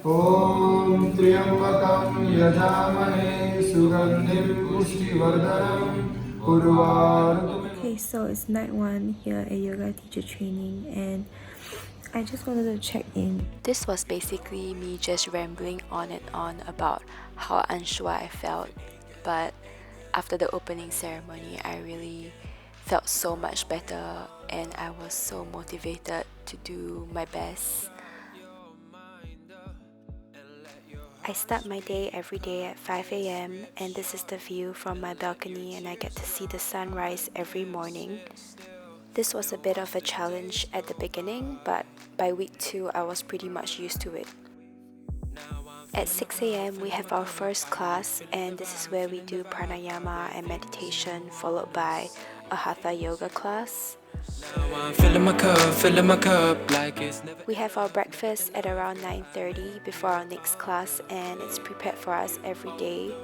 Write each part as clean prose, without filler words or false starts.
ॐ त्र्यम्बकं यजामहे सुगन्धिं पुष्टिवर्धनं उर्वारुकमिव. Okay, so it's night one here at yoga teacher training, and I just wanted to check in. This was basically me just rambling on and on about how unsure I felt, but after the opening ceremony, I really felt so much better and I was so motivated to do my best. I start my day every day at 5 a.m. and this is the view from my balcony, and I get to see the sunrise every morning. This was a bit of a challenge at the beginning, but by week 2 I was pretty much used to it. At 6 a.m. we have our first class, and this is where we do pranayama and meditation, followed by a hatha yoga class. We have our breakfast at around 9:30 before our next class, and it's prepared for us every day.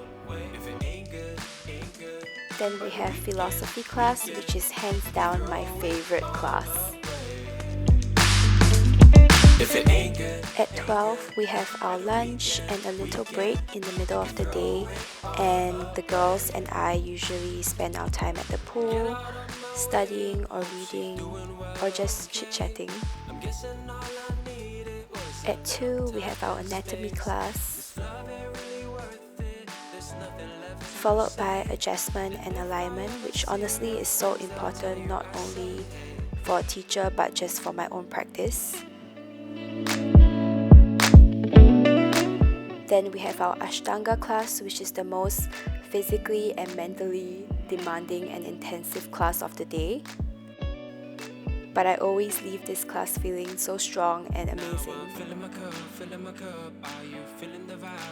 Then we have philosophy class, which is hands down my favorite class. At 12, we have our lunch and a little break in the middle of the day, and the girls and I usually spend our time at the pool, studying or reading, or just chit-chatting. At 2, we have our anatomy class, followed by adjustment and alignment, which honestly is so important not only for a teacher but just for my own practice. Then we have our Ashtanga class, which is the most physically and mentally demanding and intensive class of the day. But I always leave this class feeling so strong and amazing.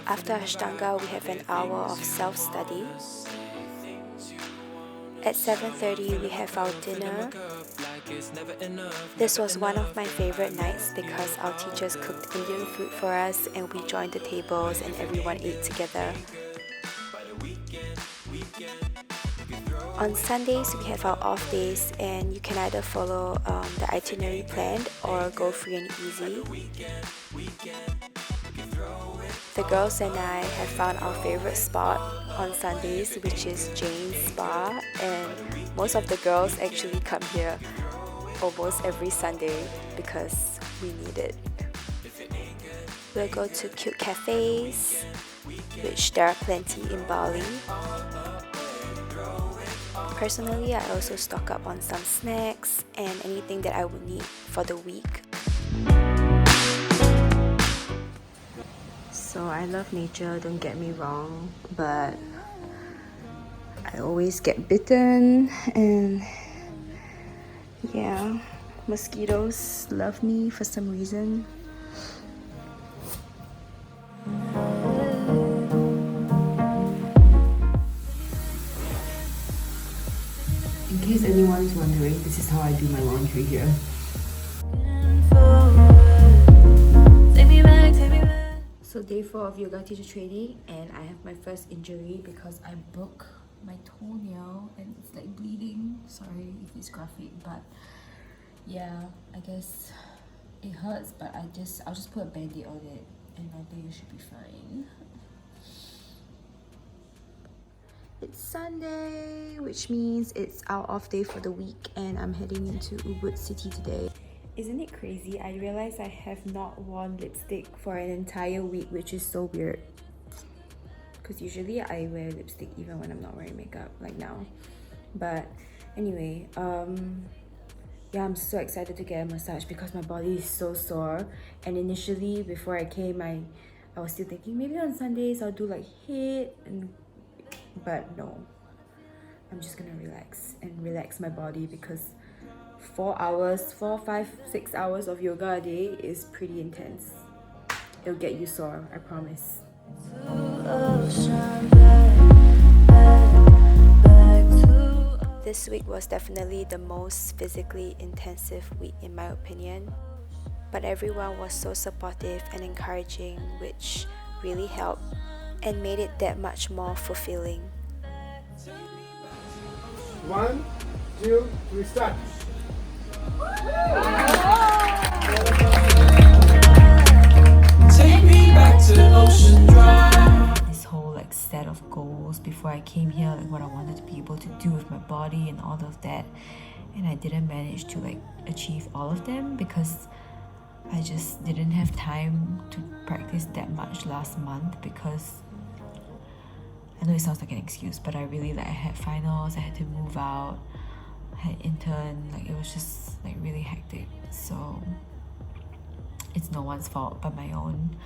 After Ashtanga, we have an hour of self-study. At 7:30, we have our dinner. This was one of my favorite nights because our teachers cooked Indian food for us and we joined the tables and everyone ate together. On Sundays, we have our off days, and you can either follow the itinerary planned or go free and easy. The girls and I have found our favorite spot on Sundays, which is Jane's Spa, and most of the girls actually come here almost every Sunday because we need it. We'll go to cute cafes, which there are plenty in Bali. Personally, I also stock up on some snacks and anything that I would need for the week. So I love nature, don't get me wrong, but I always get bitten, and yeah, mosquitoes love me for some reason. In case anyone's wondering, this is how I do my laundry here. So day 4 of yoga teacher training, and I have my first injury because I broke my toenail and it's like bleeding. Sorry if it's graphic, but yeah, I guess it hurts, but I'll just put a band-aid on it and I think it should be fine. It's Sunday, which means it's our off day for the week, and I'm heading into O.D.B.C today. Isn't it crazy? I realized I have not worn lipstick for an entire week, which is so weird. Because usually I wear lipstick even when I'm not wearing makeup, like now. But anyway, yeah, I'm so excited to get a massage because my body is so sore. And initially, before I came, I was still thinking maybe on Sundays I'll do like HIIT, but no. I'm just gonna relax my body because 4 hours, 4, 5, 6 hours of yoga a day is pretty intense. It'll get you sore, I promise. This week was definitely the most physically intensive week in my opinion, but everyone was so supportive and encouraging, which really helped and made it that much more fulfilling. 1, 2, 3, start. Take me back. before I came here, like what I wanted to be able to do with my body and all of that, and I didn't manage to like achieve all of them because I just didn't have time to practice that much last month. Because I know it sounds like an excuse, but I really I had finals, I had to move out, I had intern, like it was just like really hectic. So it's no one's fault but my own.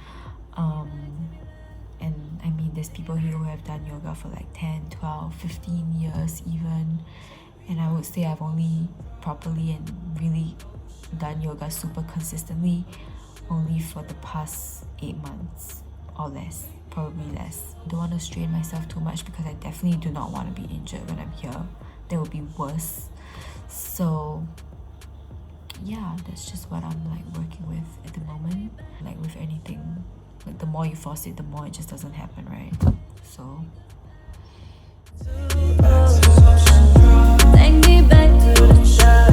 And I mean, there's people here who have done yoga for like 10, 12, 15 years even, and I would say I've only properly and really done yoga super consistently only for the past 8 months or less, probably less. I don't want to strain myself too much because I definitely do not want to be injured when I'm here. That would be worse. So yeah, that's just what I'm like working with at the moment. Like with anything, like the more you force it, the more it just doesn't happen, right? So take me back to the start.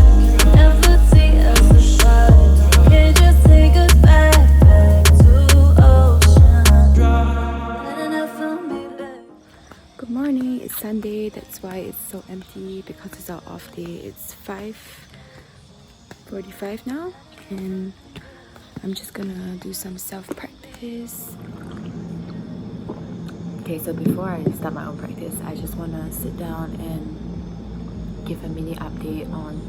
Never see us apart. Can't just take us back to ocean. Letting her fill me back. Good morning, it's Sunday, that's why it's so empty because it's our off day. It's 5:45 now and I'm just gonna do some self-practice. Okay, so before I start my own practice, I just wanna sit down and give a mini update on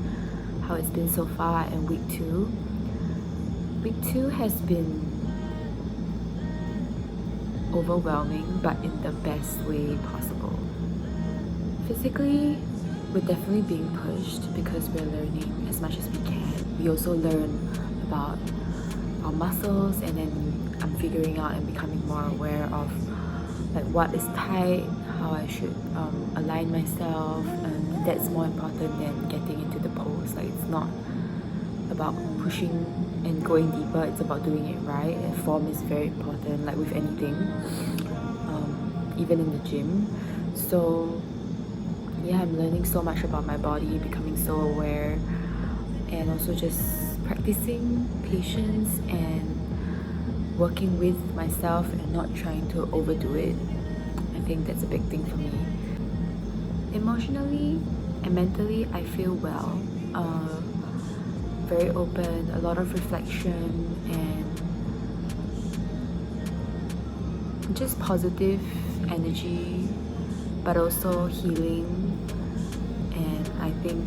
how it's been so far in week 2. Week 2 has been overwhelming, but in the best way possible. Physically, we're definitely being pushed because we're learning as much as we can. We also learn about our muscles, and then I'm figuring out and becoming more aware of like what is tight, how I should align myself, and that's more important than getting into the pose. Like it's not about pushing and going deeper, it's about doing it right, and form is very important, like with anything, even in the gym. So yeah, I'm learning so much about my body, becoming so aware, and also just practicing patience and working with myself and not trying to overdo it. I think that's a big thing for me. Emotionally and mentally, I feel well. Very open, a lot of reflection, and just positive energy, but also healing. And I think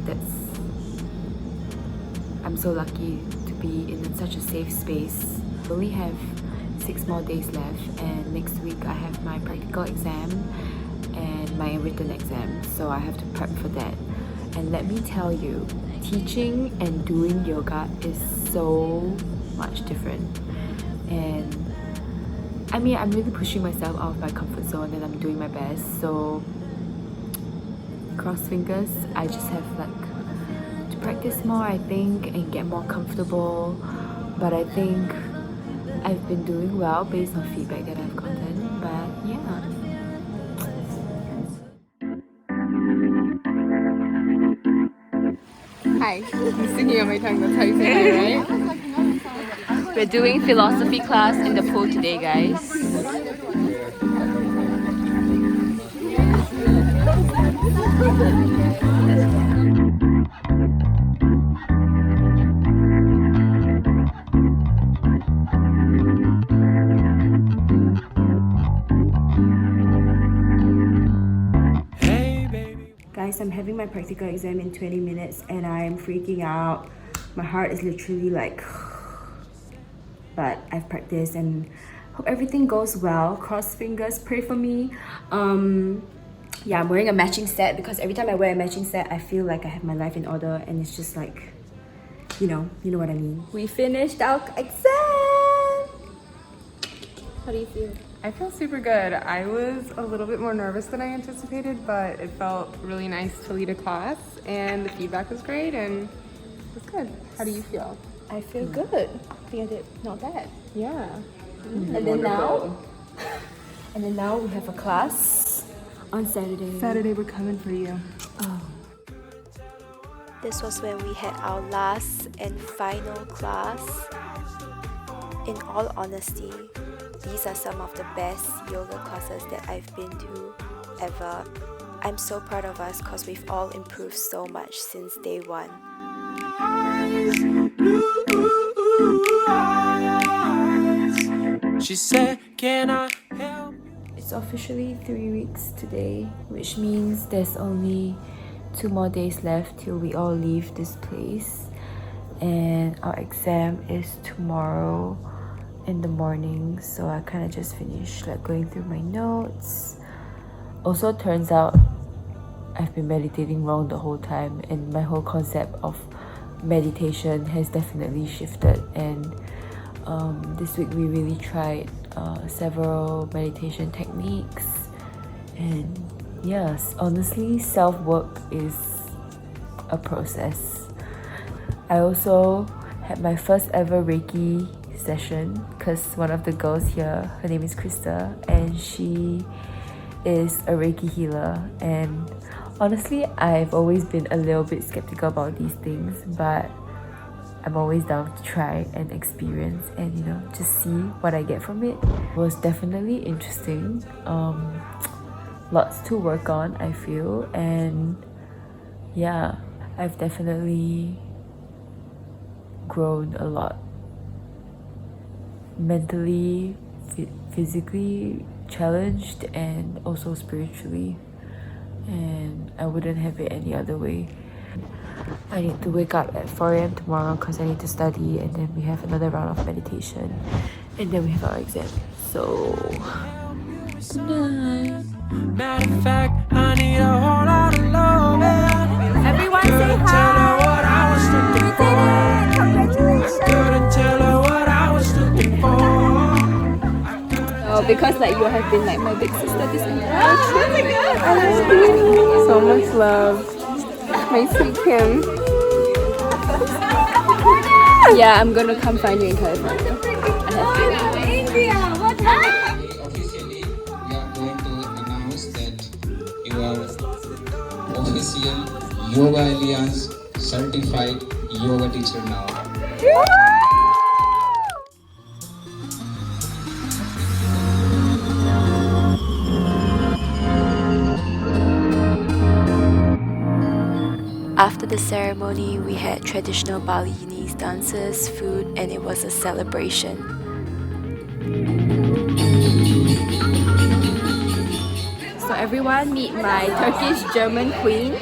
I'm so lucky to be in such a safe space. I only have 6 more days left, and next week I have my practical exam and my written exam, so I have to prep for that. And let me tell you, teaching and doing yoga is so much different. And I mean, I'm really pushing myself out of my comfort zone and I'm doing my best, so cross fingers. I just have like to practice more, I think, and get more comfortable. But I think I've been doing well based on feedback that I've gotten. But yeah. Hi. I'm sticking on my tongue, that's how you say hi, right? We're doing philosophy class in the pool today, guys. Guys, I'm having my practical exam in 20 minutes and I'm freaking out. My heart is literally like... But I've practiced and hope everything goes well. Cross fingers, pray for me. Yeah, I'm wearing a matching set because every time I wear a matching set, I feel like I have my life in order, and it's just like, you know what I mean. We finished our exam! How do you feel? I feel super good. I was a little bit more nervous than I anticipated, but it felt really nice to lead a class and the feedback was great and it was good. How do you feel? I feel good. I think I did not bad. Yeah. And then now we have a class on Saturday. Saturday we're coming for you. This was when we had our last and final class. In all honesty, these are some of the best yoga classes that I've been to ever. I'm so proud of us because we've all improved so much since day one. She said, can I help? It's officially 3 weeks today, which means there's only 2 more days left till we all leave this place. And our exam is tomorrow in the morning, so I kind of just finished like going through my notes. Also turns out I've been meditating wrong the whole time, and my whole concept of meditation has definitely shifted. And this week we really tried several meditation techniques, and yes, honestly, self-work is a process. I also had my first ever Reiki session because one of the girls here, her name is Krista, and she is a Reiki healer. And honestly, I've always been a little bit skeptical about these things, but I'm always down to try and experience and, you know, just see what I get from it. It was definitely interesting. Lots to work on, I feel, and yeah, I've definitely grown a lot. Mentally, physically challenged, and also spiritually. And I wouldn't have it any other way. I need to wake up at 4 a.m. tomorrow because I need to study, and then we have another round of meditation, and then we have our exam. So, good night. Matter of fact, I need a whole lot of love. Everyone say hi! Congratulations! Couldn't tell her what I was looking for. Oh, because like you have been like my big sister this entire trip. I love you. So much love. My sweet Kim. Yeah, I'm gonna come find you in California. I have to. Officially, we are going to announce that you are official Yoga Alliance certified yoga teacher now. After the ceremony, we had traditional Balinese dances, food, and it was a celebration. So everyone, meet my Turkish-German queen.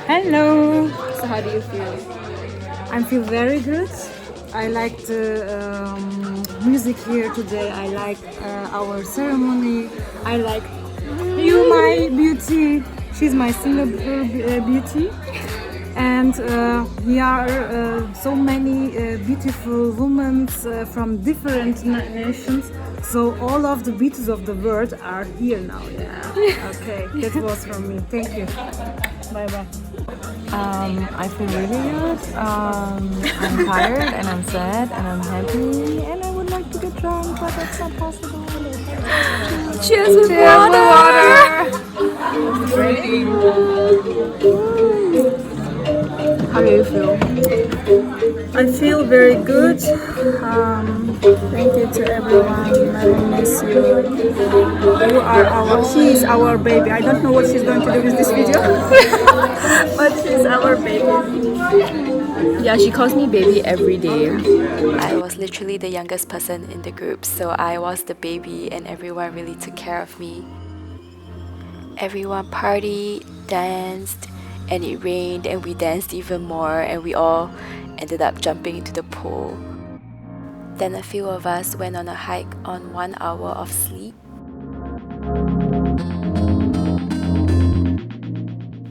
Hello, So how do you feel? I feel very good. I like the music here today. I like our ceremony. I like you, my beauty. She's my single beauty. And here are so many beautiful women from different nations. So all of the beauties of the world are here now. Yeah. Okay, that was from me. Thank you. Bye bye. I feel really good. I'm tired and I'm sad and I'm happy and I would like to get drunk, but that's not possible. Cheers with water! How do you feel? I feel very good. Thank you to everyone. I will miss you. She is our baby. I don't know what she's going to do with this video, but she's our baby. Yeah, she calls me baby every day. I was literally the youngest person in the group, so I was the baby and everyone really took care of me. Everyone partied, danced, and it rained and we danced even more and we all ended up jumping into the pool. Then a few of us went on a hike on 1 hour of sleep.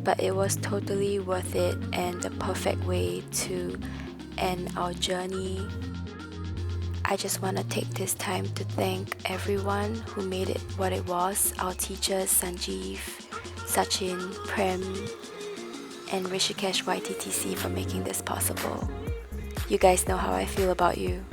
But it was totally worth it and the perfect way to end our journey. I just want to take this time to thank everyone who made it what it was. Our teachers Sanjeev, Sachin, Prem, and Rishikeshyttc for making this possible. You guys know how I feel about you.